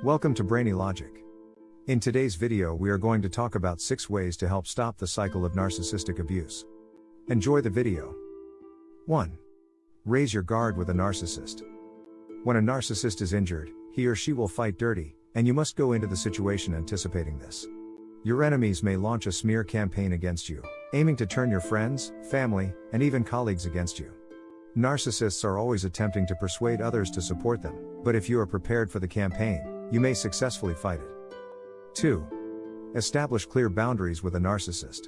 Welcome to Brainy Logic. In today's video we are going to talk about 6 ways to help stop the cycle of narcissistic abuse. Enjoy the video. 1. Raise your guard with a narcissist. When a narcissist is injured, he or she will fight dirty, and you must go into the situation anticipating this. Your enemies may launch a smear campaign against you, aiming to turn your friends, family, and even colleagues against you. Narcissists are always attempting to persuade others to support them, but if you are prepared for the campaign, you may successfully fight it. 2. Establish clear boundaries with a narcissist.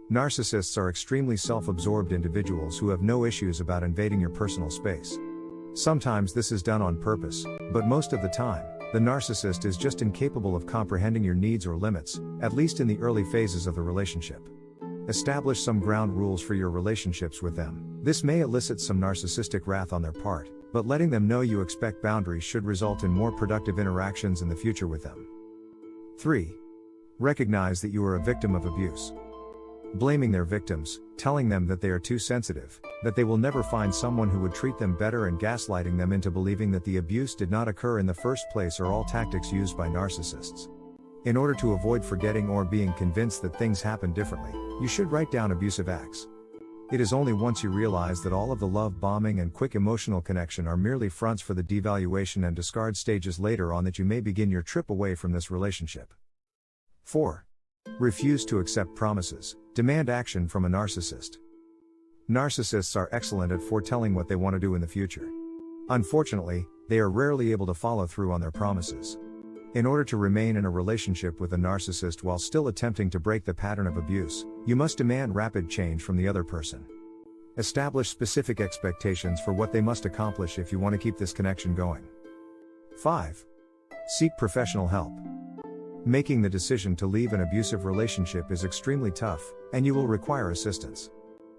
Narcissists are extremely self-absorbed individuals who have no issues about invading your personal space. Sometimes this is done on purpose, but most of the time, the narcissist is just incapable of comprehending your needs or limits, at least in the early phases of the relationship. Establish some ground rules for your relationships with them. This may elicit some narcissistic wrath on their part, but letting them know you expect boundaries should result in more productive interactions in the future with them. 3. Recognize that you are a victim of abuse. Blaming their victims, telling them that they are too sensitive, that they will never find someone who would treat them better, and gaslighting them into believing that the abuse did not occur in the first place are all tactics used by narcissists. In order to avoid forgetting or being convinced that things happen differently, you should write down abusive acts. It is only once you realize that all of the love bombing and quick emotional connection are merely fronts for the devaluation and discard stages later on that you may begin your trip away from this relationship. 4. Refuse to accept promises. Demand action from a narcissist. Narcissists are excellent at foretelling what they want to do in the future. Unfortunately, they are rarely able to follow through on their promises. In order to remain in a relationship with a narcissist while still attempting to break the pattern of abuse, you must demand rapid change from the other person. Establish specific expectations for what they must accomplish if you want to keep this connection going. 5. Seek professional help. Making the decision to leave an abusive relationship is extremely tough, and you will require assistance.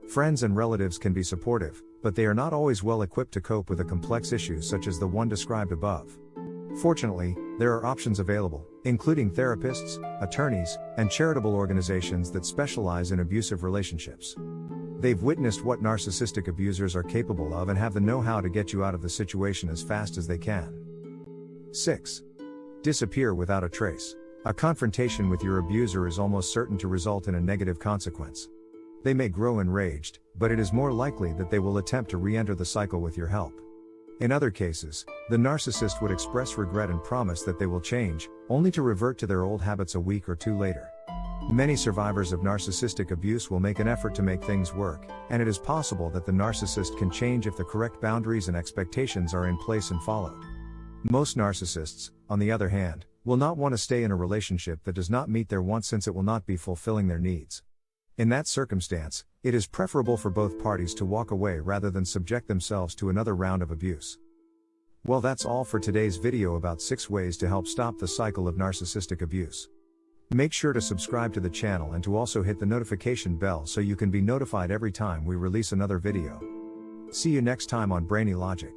Friends and relatives can be supportive, but they are not always well equipped to cope with a complex issue such as the one described above. Fortunately, there are options available, including therapists, attorneys, and charitable organizations that specialize in abusive relationships. They've witnessed what narcissistic abusers are capable of and have the know-how to get you out of the situation as fast as they can. 6. Disappear without a trace. A confrontation with your abuser is almost certain to result in a negative consequence. They may grow enraged, but it is more likely that they will attempt to re-enter the cycle with your help. In other cases, the narcissist would express regret and promise that they will change, only to revert to their old habits a week or two later. Many survivors of narcissistic abuse will make an effort to make things work, and it is possible that the narcissist can change if the correct boundaries and expectations are in place and followed. Most narcissists, on the other hand, will not want to stay in a relationship that does not meet their wants, since it will not be fulfilling their needs. In that circumstance, it is preferable for both parties to walk away rather than subject themselves to another round of abuse. Well, that's all for today's video about 6 ways to help stop the cycle of narcissistic abuse. Make sure to subscribe to the channel and to also hit the notification bell so you can be notified every time we release another video. See you next time on Brainy Logic.